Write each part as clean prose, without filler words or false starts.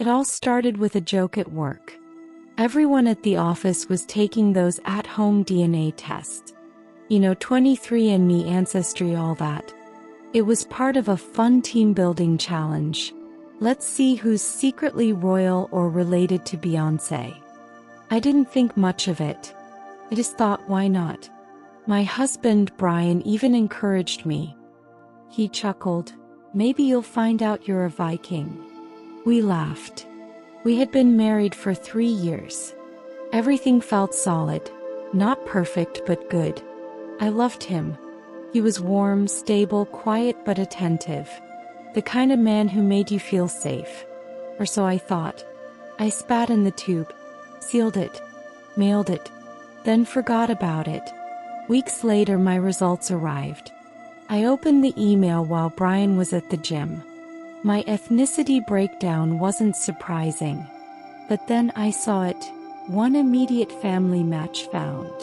It all started with a joke at work. Everyone at the office was taking those at-home DNA tests. 23andMe, Ancestry, all that. It was part of a fun team-building challenge. Let's see who's secretly royal or related to Beyoncé. I didn't think much of it. I just thought, why not? My husband, Brian, even encouraged me. He chuckled, "Maybe you'll find out you're a Viking." We laughed. We had been married for 3 years. Everything felt solid. Not perfect, but good. I loved him. He was warm, stable, quiet but attentive. The kind of man who made you feel safe. Or so I thought. I spat in the tube, sealed it, mailed it, then forgot about it. Weeks later, my results arrived. I opened the email while Brian was at the gym. My ethnicity breakdown wasn't surprising. But then I saw it. One immediate family match found.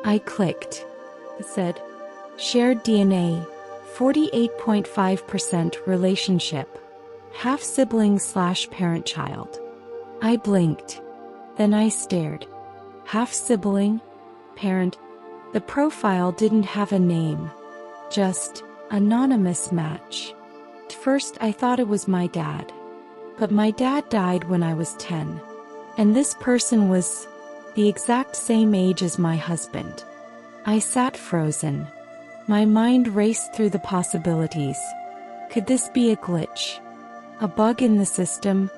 I clicked. It said, shared DNA, 48.5% relationship, half sibling/parent-child. I blinked. Then I stared. Half sibling, parent. The profile didn't have a name. Just anonymous match. At first I thought it was my dad. But my dad died when I was 10. And this person was the exact same age as my husband. I sat frozen. My mind raced through the possibilities. Could this be a glitch? A bug in the system?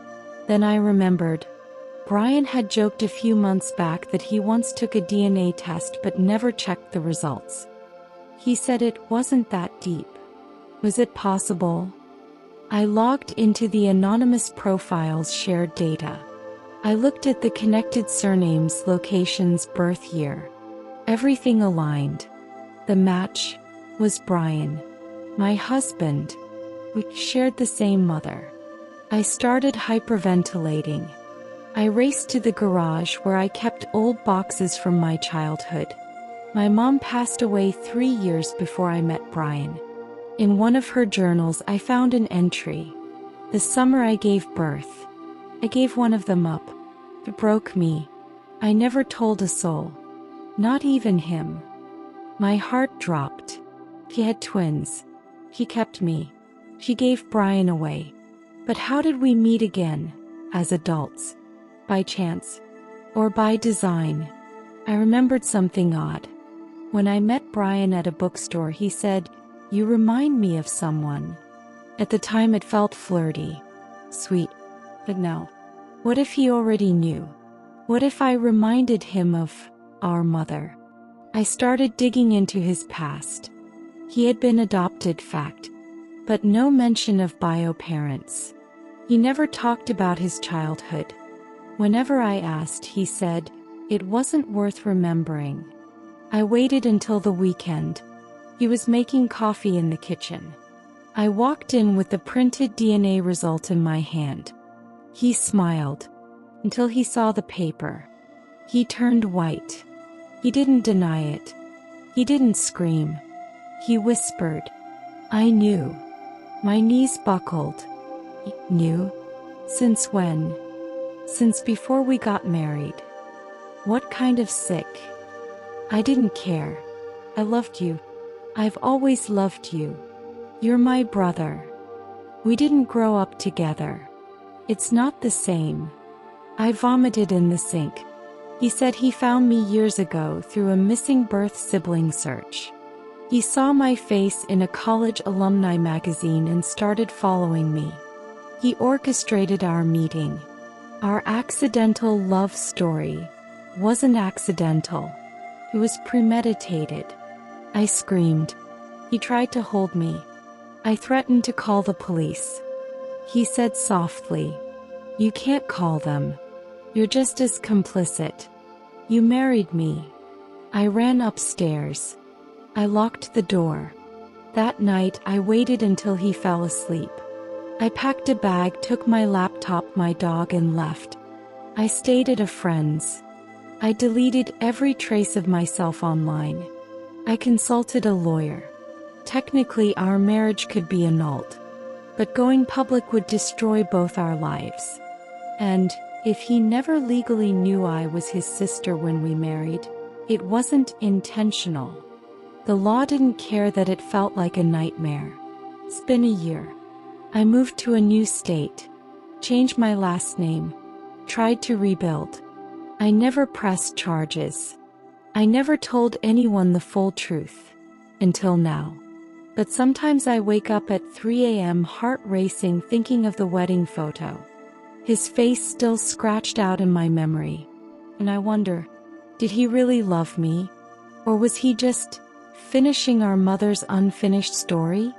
Then I remembered. Brian had joked a few months back that he once took a DNA test but never checked the results. He said it wasn't that deep. Was it possible? I logged into the anonymous profile's shared data. I looked at the connected surnames, locations, birth year. Everything aligned. The match was Brian, my husband. We shared the same mother. I started hyperventilating. I raced to the garage where I kept old boxes from my childhood. My mom passed away 3 years before I met Brian. In one of her journals, I found an entry. The summer I gave birth. I gave one of them up. It broke me. I never told a soul. Not even him. My heart dropped. He had twins. He kept me. She gave Brian away. But how did we meet again, as adults? By chance? Or by design? I remembered something odd. When I met Brian at a bookstore, he said, "You remind me of someone." At the time it felt flirty. Sweet. But no. What if he already knew? What if I reminded him of our mother? I started digging into his past. He had been adopted, fact. But no mention of bio parents. He never talked about his childhood. Whenever I asked, he said, it wasn't worth remembering. I waited until the weekend. He was making coffee in the kitchen. I walked in with the printed DNA result in my hand. He smiled. Until he saw the paper. He turned white. He didn't deny it. He didn't scream. He whispered, "I knew." My knees buckled. Knew? Since when? Since before we got married. What kind of sick? I didn't care. I loved you. I've always loved you. You're my brother. We didn't grow up together. It's not the same. I vomited in the sink. He said he found me years ago through a missing birth sibling search. He saw my face in a college alumni magazine and started following me. He orchestrated our meeting. Our accidental love story wasn't accidental. It was premeditated. I screamed. He tried to hold me. I threatened to call the police. He said softly, "You can't call them. You're just as complicit. You married me." I ran upstairs. I locked the door. That night I waited until he fell asleep. I packed a bag, took my laptop, my dog, and left. I stayed at a friend's. I deleted every trace of myself online. I consulted a lawyer. Technically, our marriage could be annulled. But going public would destroy both our lives. And if he never legally knew I was his sister when we married, it wasn't intentional. The law didn't care that it felt like a nightmare. It's been a year. I moved to a new state, changed my last name, tried to rebuild. I never pressed charges. I never told anyone the full truth. Until now. But sometimes I wake up at 3 a.m. heart racing thinking of the wedding photo. His face still scratched out in my memory. And I wonder, did he really love me? Or was he just finishing our mother's unfinished story?